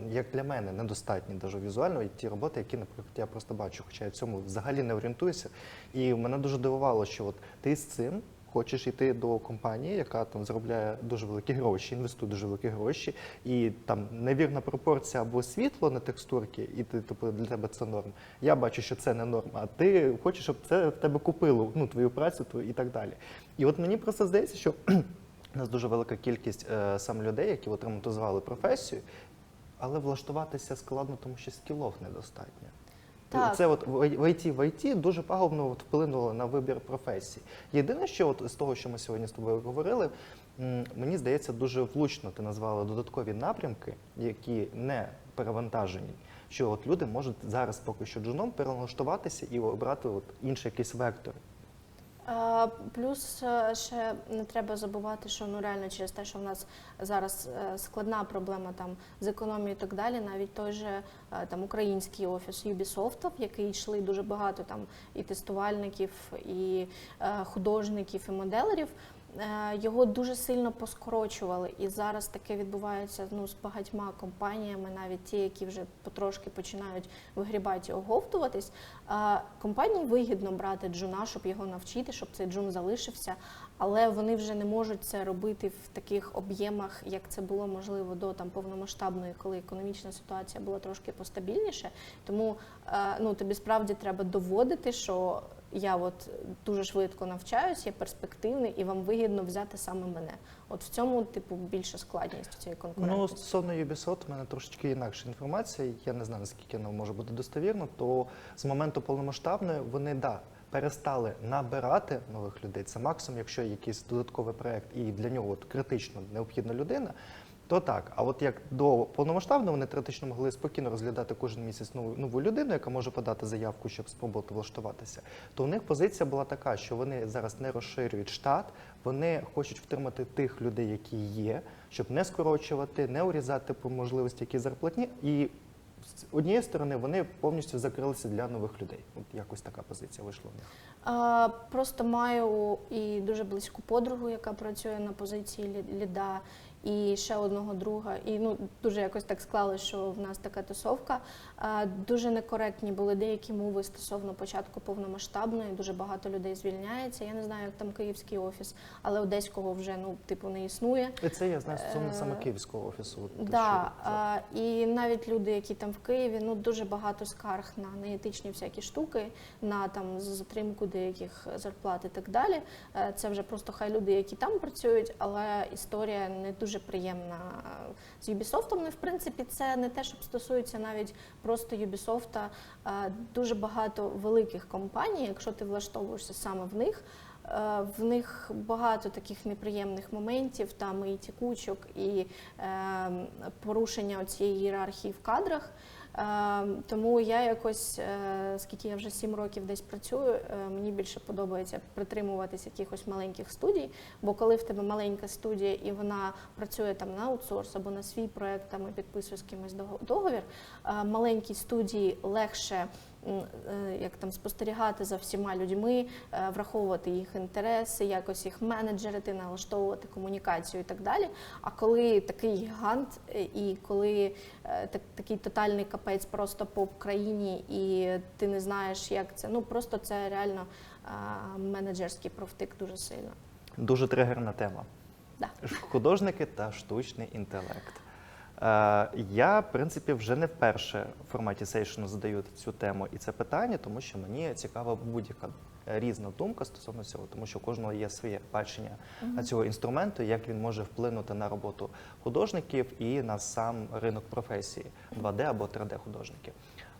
як для мене, недостатні навіть візуально, і ті роботи, які, наприклад, я просто бачу, хоча я в цьому взагалі не орієнтуюся. І мене дуже дивувало, що от ти з цим хочеш йти до компанії, яка там заробляє дуже великі гроші, інвестує дуже великі гроші, і там невірна пропорція або світло на текстурки, і ти, тобто, для тебе це норм. Я бачу, що це не норм, а ти хочеш, щоб це в тебе купило, твою працю і так далі. І от мені просто здається, що у нас дуже велика кількість саме людей, які ремонтували професію, але влаштуватися складно, тому що скілів недостатньо. Так. Це от в ІТ дуже пагубно вплинуло на вибір професії. Єдине, що з того, що ми сьогодні з тобою говорили, мені здається, дуже влучно ти назвала додаткові напрямки, які не перевантажені, що люди можуть зараз поки що джуном перелаштуватися і обрати інший якийсь вектор. Плюс ще не треба забувати, що реально через те, що в нас зараз складна проблема там з економією і так далі, навіть той же там український офіс Ubisoft, в який йшли дуже багато там і тестувальників, і художників, і моделерів, його дуже сильно поскорочували, і зараз таке відбувається з багатьма компаніями, навіть ті, які вже потрошки починають вигрібати і оговтуватись. Компанії вигідно брати джуна, щоб його навчити, щоб цей джун залишився, але вони вже не можуть це робити в таких об'ємах, як це було можливо до повномасштабної, коли економічна ситуація була трошки постабільніше. Тому тобі справді треба доводити, що я дуже швидко навчаюсь, я перспективний, і вам вигідно взяти саме мене. От в цьому, більша складність цієї конкуренції. Стосовно Ubisoft, у мене трошечки інакша інформація, я не знаю, наскільки вона може бути достовірно, то з моменту повномасштабної вони, перестали набирати нових людей. Це максимум, якщо є якийсь додатковий проєкт і для нього критично необхідна людина, то так. А от як до повномасштабного вони теоретично могли спокійно розглядати кожен місяць нову людину, яка може подати заявку, щоб спробувати влаштуватися, то у них позиція була така, що вони зараз не розширюють штат, вони хочуть втримати тих людей, які є, щоб не скорочувати, не урізати по можливості які зарплатні. І з однієї сторони вони повністю закрилися для нових людей. От якось така позиція вийшла в них. Просто маю і дуже близьку подругу, яка працює на позиції ліда, і ще одного друга. І дуже якось так склалося, що в нас така тусовка. Дуже некоректні були деякі мови стосовно початку повномасштабної, дуже багато людей звільняється. Я не знаю, як там київський офіс, але одеського вже не існує. І це я знаю стосовно саме київського офісу. І навіть люди, які там в Києві, дуже багато скарг на неетичні всякі штуки, на затримку деяких зарплат і так далі. Це вже просто хай люди, які там працюють, але історія не дуже приємна з Ubisoft. В принципі, це не те, щоб стосується навіть просто Ubisoft. Дуже багато великих компаній, якщо ти влаштовуєшся саме в них багато таких неприємних моментів, там і тікучок, і порушення цієї ієрархії в кадрах. Тому я якось, скільки я вже 7 років десь працюю, мені більше подобається притримуватись якихось маленьких студій, бо коли в тебе маленька студія і вона працює на аутсорс або на свій проєкт і підписує з кимось договір, маленькій студії легше як там спостерігати за всіма людьми, враховувати їх інтереси, якось їх менеджерити, налаштовувати комунікацію і так далі. А коли такий гігант і коли такий тотальний капець просто по країні, і ти не знаєш, як це, ну просто це реально менеджерський провтик дуже сильно. Дуже тригерна тема. Да. Художники та штучний інтелект. Я, в принципі, вже не вперше в форматі сейшну задаю цю тему і це питання, тому що мені цікава будь-яка різна думка стосовно цього, тому що у кожного є своє бачення цього інструменту, як він може вплинути на роботу художників і на сам ринок професії 2D або 3D художників.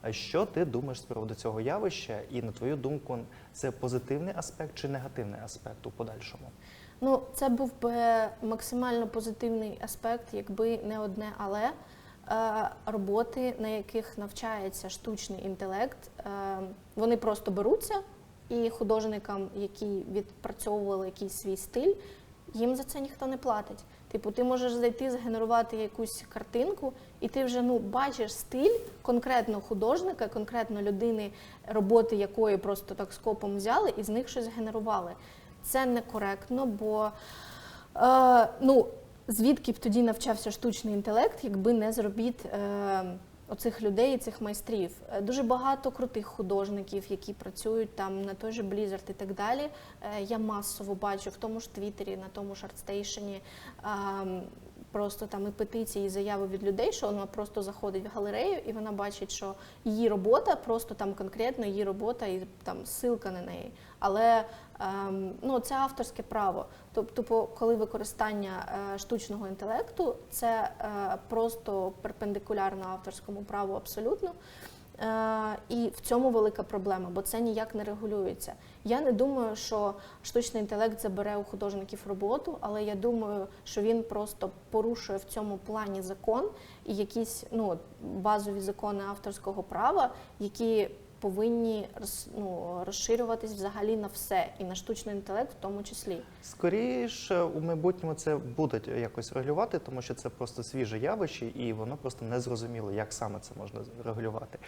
Що ти думаєш з приводу цього явища і, на твою думку, це позитивний аспект чи негативний аспект у подальшому? Ну, це був би максимально позитивний аспект, якби не одне але. Роботи, на яких навчається штучний інтелект, вони просто беруться, і художникам, які відпрацьовували якийсь свій стиль, їм за це ніхто не платить. Типу, ти можеш зайти, згенерувати якусь картинку, і ти вже бачиш стиль конкретно художника, конкретно людини, роботи якої просто так скопом взяли і з них щось згенерували. Це некоректно, бо звідки б тоді навчався штучний інтелект, якби не зробіт оцих людей, цих майстрів. Дуже багато крутих художників, які працюють там на той же Blizzard і так далі. Я масово бачу в тому ж Твіттері, на тому ж ArtStation, просто там і петиції, і заяви від людей, що вона просто заходить в галерею і вона бачить, що її робота, просто там конкретно її робота і там ссылка на неї. Але це авторське право. Тобто, коли використання штучного інтелекту, це просто перпендикулярно авторському праву абсолютно. І в цьому велика проблема, бо це ніяк не регулюється. Я не думаю, що штучний інтелект забере у художників роботу, але я думаю, що він просто порушує в цьому плані закон і якісь базові закони авторського права, які повинні розширюватись взагалі на все, і на штучний інтелект в тому числі. Скоріше, у майбутньому це будуть якось регулювати, тому що це просто свіже явище, і воно просто не зрозуміло, як саме це можна регулювати.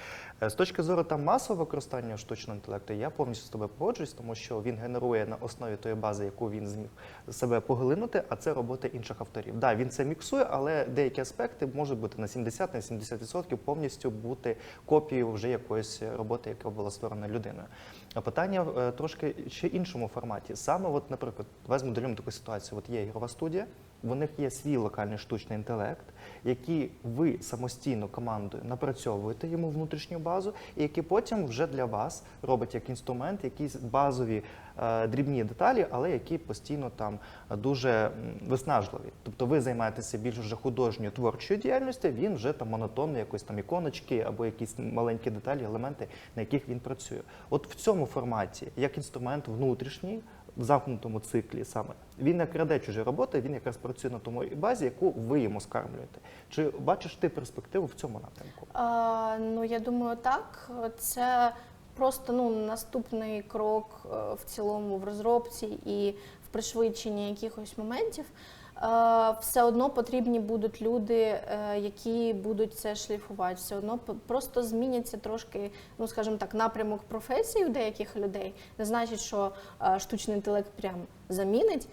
З точки зору там масового використання штучного інтелекту, я повністю з тобою погоджуюсь, тому що він генерує на основі тої бази, яку він зміг себе поглинути, а це роботи інших авторів. Да, він це міксує, але деякі аспекти можуть бути на 70% повністю бути копією вже якоїсь роботи, яка була створена людиною. А питання трошки ще іншому форматі. Саме, наприклад, давай змоделюємо таку ситуацію. Є ігрова студія, в них є свій локальний штучний інтелект, який ви самостійно командою напрацьовуєте йому внутрішню базу, і який потім вже для вас робить як інструмент якісь базові дрібні деталі, але які постійно там дуже виснажливі. Тобто ви займаєтеся більш вже художньою творчою діяльністю, він вже там монотонно якось там іконочки або якісь маленькі деталі, елементи, на яких він працює. От в цьому форматі, як інструмент внутрішній, в замкнутому циклі саме, він не краде чужі роботи, він якраз працює на тому базі, яку ви йому скармлюєте. Чи бачиш ти перспективу в цьому напрямку? Я думаю, так. Це просто наступний крок в цілому в розробці і в пришвидшенні якихось моментів. Все одно потрібні будуть люди, які будуть це шліфувати. Все одно просто зміняться трошки, скажімо так, напрямок професії у деяких людей. Не значить, що штучний інтелект прям замінить,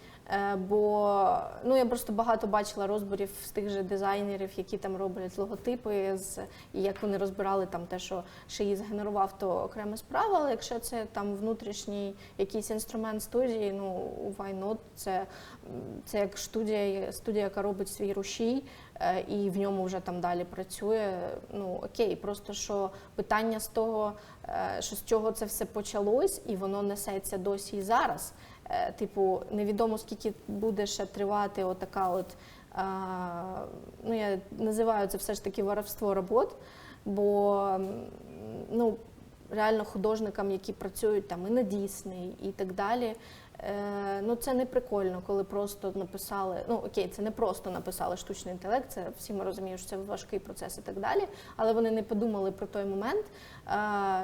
бо я просто багато бачила розборів з тих же дизайнерів, які там роблять логотипи, і як вони розбирали там те, що її згенерував, то окрема справа, але якщо це там внутрішній якийсь інструмент студії, why not? Це як студія, яка робить свій рушій, і в ньому вже там далі працює, окей, просто що питання з того, що з чого це все почалось, і воно несеться досі і зараз. Невідомо, скільки буде ще тривати отака я називаю це все ж таки воровство робот, бо, реально художникам, які працюють там і на Дісней, і так далі, це не прикольно, коли просто написали, окей, це не просто написали штучний інтелект, це всі ми розуміємо, що це важкий процес і так далі, але вони не подумали про той момент,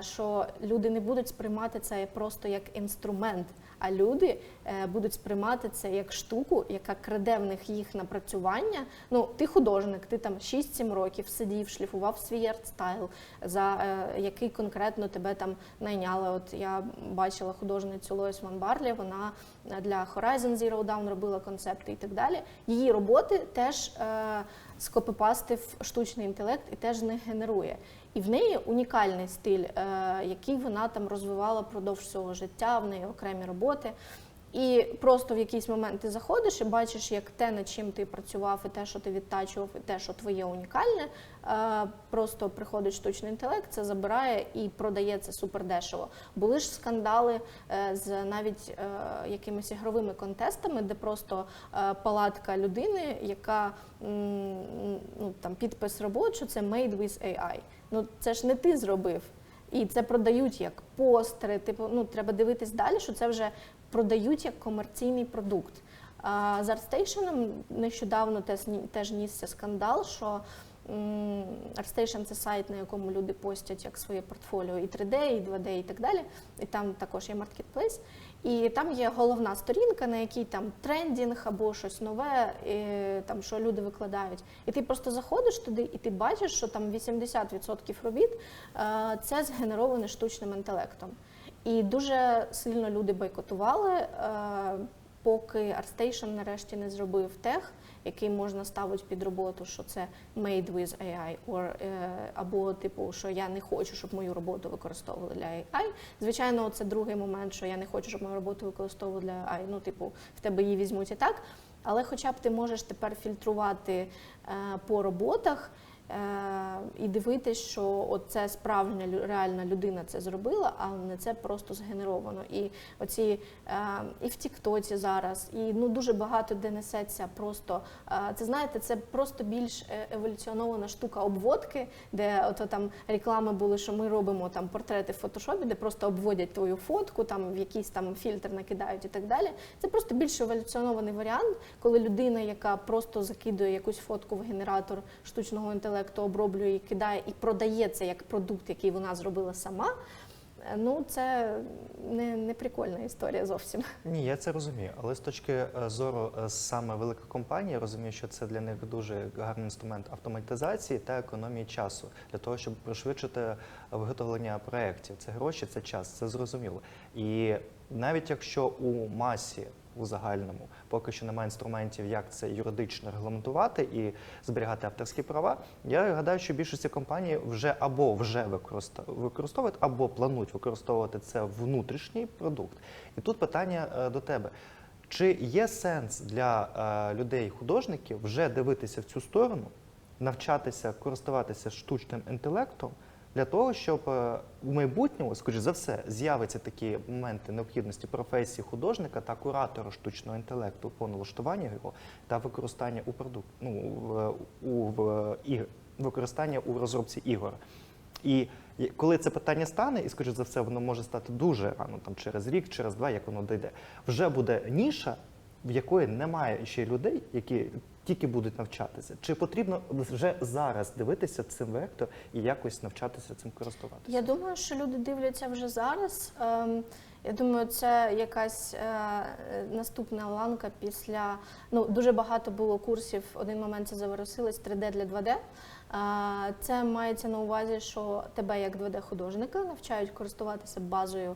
що люди не будуть сприймати це просто як інструмент, а люди будуть сприймати це як штуку, яка краде в них їх напрацювання. Ну, ти художник, ти там 6-7 років сидів, шліфував свій арт-стайл, за який конкретно тебе там найняли. От я бачила художницю Лоїс Ван Барлі, вона для Horizon Zero Dawn робила концепти і так далі. Її роботи теж скопипастив штучний інтелект і теж з них генерує. І в неї унікальний стиль, який вона там розвивала впродовж свого життя, в неї окремі роботи. І просто в якийсь момент ти заходиш і бачиш, як те, над чим ти працював, і те, що ти відтачував, і те, що твоє унікальне, просто приходить штучний інтелект, це забирає і продає це супердешево. Були ж скандали з навіть якимись ігровими контестами, де просто палатка людини, яка, ну, там, підпис робот, що це made with AI. Ну, це ж не ти зробив. І це продають як постери, типу, ну, треба дивитись далі, що це вже продають як комерційний продукт. З ArtStation нещодавно теж нісся скандал, що ArtStation – це сайт, на якому люди постять як своє портфоліо і 3D, і 2D, і так далі. І там також є маркетплейс. І там є головна сторінка, на якій там трендінг або щось нове, там, що люди викладають. І ти просто заходиш туди, і ти бачиш, що там 80% робіт – це згенероване штучним інтелектом. І дуже сильно люди бойкотували, поки ArtStation нарешті не зробив тег, який можна ставити під роботу, що це made with AI, або типу, що я не хочу, щоб мою роботу використовували для AI. Звичайно, це другий момент, що я не хочу, щоб мою роботу використовували для AI. Ну, типу, в тебе її візьмуть і так. Але хоча б ти можеш тепер фільтрувати по роботах, і дивитись, що це справжня реальна людина це зробила, а не це просто згенеровано. І оці і в Тіктоці зараз, і ну дуже багато де несеться просто. Це знаєте, це просто більш еволюціонована штука обводки, де ото там реклами були, що ми робимо там портрети в фотошопі, де просто обводять твою фотку, там в якийсь там фільтр накидають і так далі. Це просто більш еволюціонований варіант, коли людина, яка просто закидує якусь фотку в генератор штучного інтелекту, оброблює і кидає, і продає це як продукт, який вона зробила сама, ну це не прикольна історія зовсім. Ні, я це розумію, але з точки зору саме великих компаній, я розумію, що це для них дуже гарний інструмент автоматизації та економії часу, для того, щоб пришвидшити виготовлення проєктів. Це гроші, це час, це зрозуміло. І навіть якщо у масі, у загальному, поки що немає інструментів, як це юридично регламентувати і зберігати авторські права, я гадаю, що більшості компаній вже використовують, або планують використовувати це внутрішній продукт. І тут питання до тебе. Чи є сенс для людей-художників вже дивитися в цю сторону, навчатися користуватися штучним інтелектом, для того, щоб в майбутньому, скоріш за все, з'являться такі моменти необхідності професії художника та куратора штучного інтелекту по налаштуванню його та використання використання у розробці ігор. І коли це питання стане, і, скоріш за все, воно може стати дуже рано, там, через рік, через два, як воно дійде, вже буде ніша, в якої немає ще людей, які тільки будуть навчатися. Чи потрібно вже зараз дивитися цим вектор і якось навчатися цим користуватися? Я думаю, що люди дивляться вже зараз. Я думаю, це якась наступна ланка після... Ну, дуже багато було курсів, в один момент це завершилось 3D для 2D. Це мається на увазі, що тебе як 2D-художника навчають користуватися базою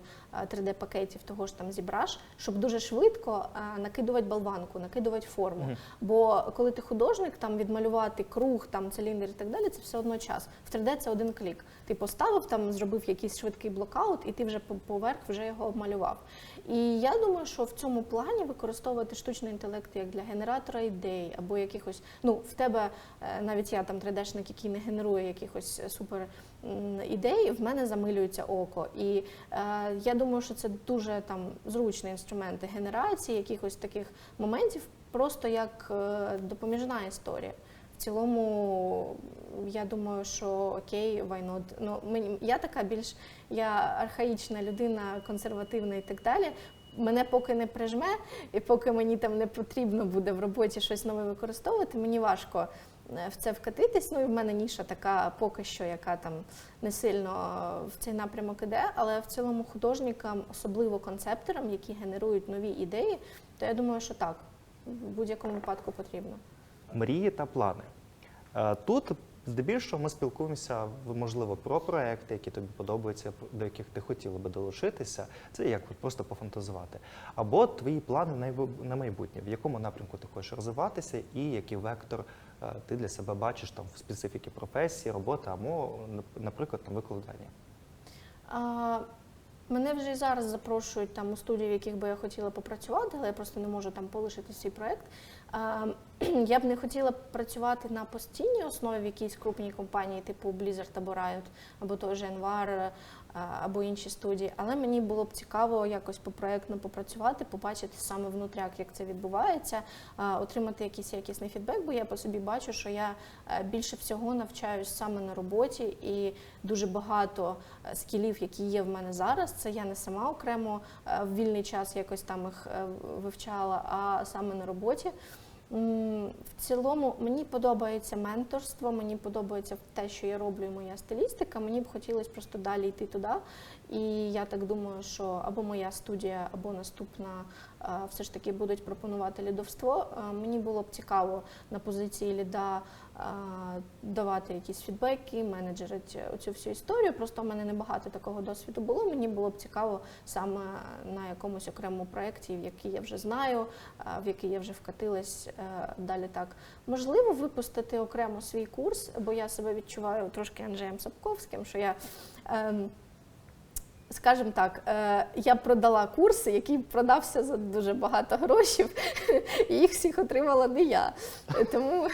3D-пакетів того ж там ZBrush, щоб дуже швидко накидувати болванку, накидувати форму. Бо коли ти художник, там відмалювати круг, там циліндр і так далі, це все одно час. В 3D це один клік. Ти поставив, там зробив якийсь швидкий блокаут, і ти вже поверх вже його обмалював. І я думаю, що в цьому плані використовувати штучний інтелект як для генератора ідей, або якихось, ну, в тебе, навіть я там 3D-шник, який не генерує якихось супер ідей, в мене замилюється око. І я думаю, що це дуже там зручні інструменти генерації якихось таких моментів, просто як допоміжна історія. В цілому, я думаю, що окей, why not. Ну, я архаїчна людина, консервативна і так далі. Мене поки не прижме, і поки мені там не потрібно буде в роботі щось нове використовувати, мені важко в це вкатитись. Ну і в мене ніша така поки що, яка там не сильно в цей напрямок іде, але в цілому художникам, особливо концепторам, які генерують нові ідеї, то я думаю, що так, в будь-якому випадку потрібно. Мрії та плани. Тут здебільшого ми спілкуємося, можливо, про проекти, які тобі подобаються, до яких ти хотіла би долучитися. Це як просто пофантазувати. Або твої плани на майбутнє, в якому напрямку ти хочеш розвиватися і який вектор ти для себе бачиш там в специфіки професії, роботи, або, наприклад, там викладання. Мене вже і зараз запрошують там у студії, в яких би я хотіла попрацювати, але я просто не можу там полишити свій проєкт. Я б не хотіла працювати на постійній основі в якійсь крупній компанії, типу Blizzard або Riot, або той же Envar, або інші студії. Але мені було б цікаво якось попроєктно попрацювати, побачити саме внутряк, як це відбувається, отримати якийсь якісний фідбек, бо я по собі бачу, що я більше всього навчаюсь саме на роботі, і дуже багато скілів, які є в мене зараз, це я не сама окремо в вільний час якось там їх вивчала, а саме на роботі. В цілому мені подобається менторство, мені подобається те, що я роблю, і моя стилістика. Мені б хотілося просто далі йти туди. І я так думаю, що або моя студія, або наступна все ж таки будуть пропонувати лідовство. Мені було б цікаво на позиції ліда давати якісь фідбеки, менеджерити оцю всю історію. Просто в мене небагато такого досвіду було. Мені було б цікаво саме на якомусь окремому проєкті, в який я вже знаю, в який я вже вкатилась, далі так. Можливо, випустити окремо свій курс, бо я себе відчуваю трошки Анджеєм Сапковським, що я... Скажімо так, я продала курси, який продався за дуже багато грошей, і їх всіх отримала не я. Тому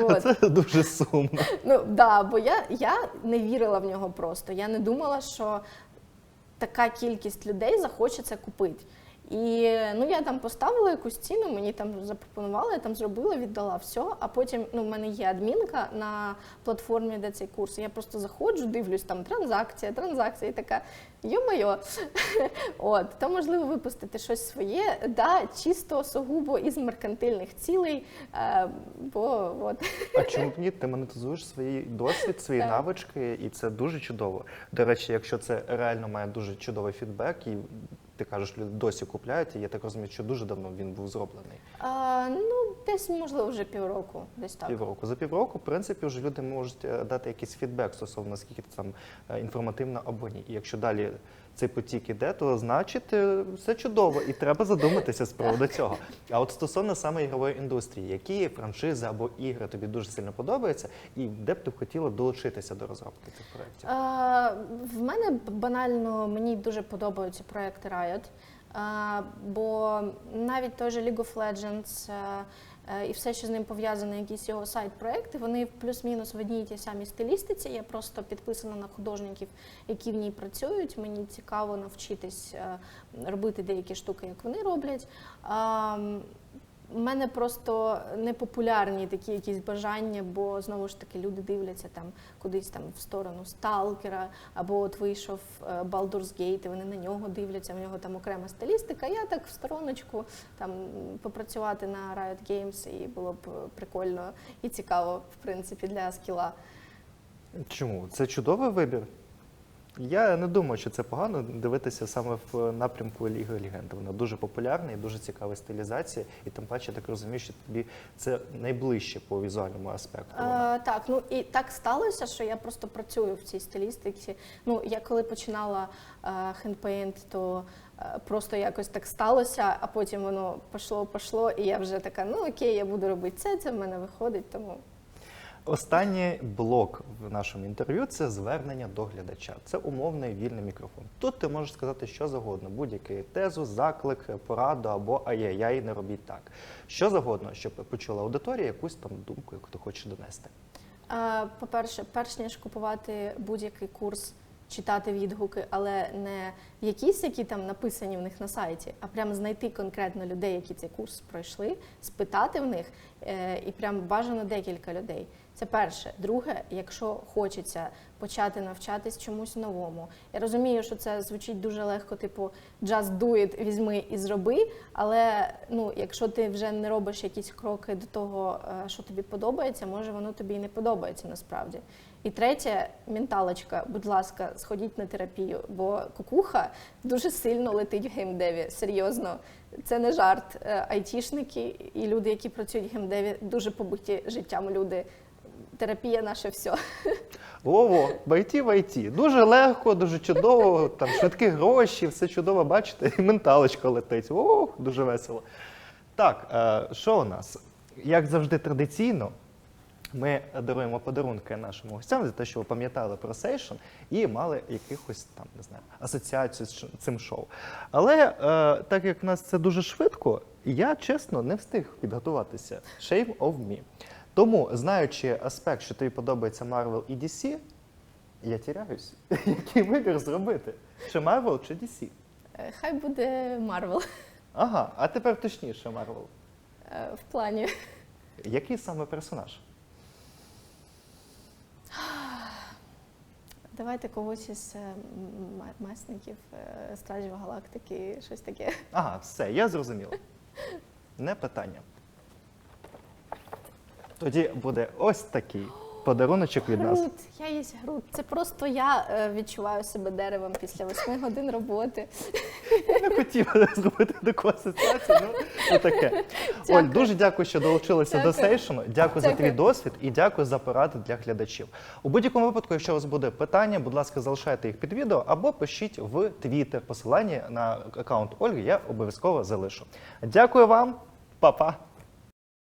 от. Це дуже сумно. Ну, да, бо я не вірила в нього просто. Я не думала, що така кількість людей захоче це купити. І ну, я там поставила якусь ціну, мені там запропонували, я там зробила, віддала все, а потім в мене є адмінка на платформі, де цей курс. Я просто заходжу, дивлюсь, там транзакція, і така, йо-моє. От, то можливо випустити щось своє, да, чисто, сугубо із меркантильних цілей, бо от. А чому б ні? Ти монетизуєш свій досвід, свої навички, і це дуже чудово. До речі, якщо це реально має дуже чудовий фідбек, і ти кажеш, люди досі купляють, і я так розумію, що дуже давно він був зроблений. Ну, десь, можливо, вже півроку, десь так. Півроку. За півроку, в принципі, вже люди можуть дати якийсь фідбек стосовно, наскільки це там інформативно або ні. І якщо далі цей потік іде, то значить все чудово, і треба задуматися з приводу цього. А от стосовно саме ігрової індустрії, які франшизи або ігри тобі дуже сильно подобаються, і де б ти хотіла долучитися до розробки цих проєктів? В мене банально, мені дуже подобаються проєкти Riot, бо навіть той же League of Legends і все, що з ним пов'язане, якісь його сайт-проекти, вони плюс-мінус в одній і тій самій стилістиці. Я просто підписана на художників, які в ній працюють. Мені цікаво навчитись робити деякі штуки, як вони роблять. У мене просто непопулярні такі якісь бажання, бо знову ж таки люди дивляться там кудись там в сторону Сталкера, або от вийшов Baldur's Gate, і вони на нього дивляться, в нього там окрема стилістика. Я так в стороночку там попрацювати на Riot Games, і було б прикольно і цікаво, в принципі, для скіла. Чому? Це чудовий вибір. Я не думаю, що це погано дивитися саме в напрямку Ліги Легенд. Вона дуже популярна і дуже цікава стилізація, і тим паче, я так розумію, що тобі це найближче по візуальному аспекту. Так, ну і так сталося, що я просто працюю в цій стилістиці. Ну, я коли починала Handpaint, то просто якось так сталося, а потім воно пішло, і я вже така, ну окей, я буду робити це в мене виходить, тому... Останній блок в нашому інтерв'ю – це звернення до глядача. Це умовний вільний мікрофон. Тут ти можеш сказати що завгодно, будь-яку тезу, заклик, пораду або ай-яй-яй, не робіть так. Що завгодно, щоб почула аудиторія якусь там думку, яку ти хочеш донести. По-перше, перш ніж купувати будь-який курс, читати відгуки, але не якісь, які там написані в них на сайті, а прямо знайти конкретно людей, які цей курс пройшли, спитати в них, і прям бажано декілька людей. Це перше. Друге, якщо хочеться почати навчатись чомусь новому. Я розумію, що це звучить дуже легко, типу just do it, візьми і зроби, але ну, якщо ти вже не робиш якісь кроки до того, що тобі подобається, може воно тобі і не подобається насправді. І третє, менталочка, будь ласка, сходіть на терапію, бо кукуха дуже сильно летить в геймдеві, серйозно. Це не жарт. Айтішники і люди, які працюють в геймдеві, дуже побиті життям люди. Терапія наше все. Ого, в IT. Дуже легко, дуже чудово, там швидкі гроші, все чудово, бачите, і менталочка летить. О, дуже весело. Так, що у нас? Як завжди традиційно, ми даруємо подарунки нашим гостям за те, що ви пам'ятали про сейшн і мали якихось там, не знаю, асоціацію з цим шоу. Але так як в нас це дуже швидко, я, чесно, не встиг підготуватися. Shame of me. Тому, знаючи аспект, що тобі подобається Marvel і DC, я тіряюсь. Який вибір зробити? Чи Marvel, чи DC? Хай буде Марвел Ага, а тепер точніше Marvel. в плані. Який саме персонаж? Давайте когось із месників, Стражів Галактики, щось таке. Ага, все, я зрозуміла. Не питання. Тоді буде ось такий подаруночок від нас. Грут, я є Грут. Це просто я відчуваю себе деревом після 8 годин роботи. Я не хотів зробити таку асоціацію, ну таке. Дякую. Оль, дуже дякую, що долучилися до Дякую. сейшну. Дякую за твій Дякую. досвід і дякую за поради для глядачів. У будь-якому випадку, якщо у вас буде питання, будь ласка, залишайте їх під відео або пишіть в Твіттер. Посилання на аккаунт Ольги я обов'язково залишу. Дякую вам, па-па!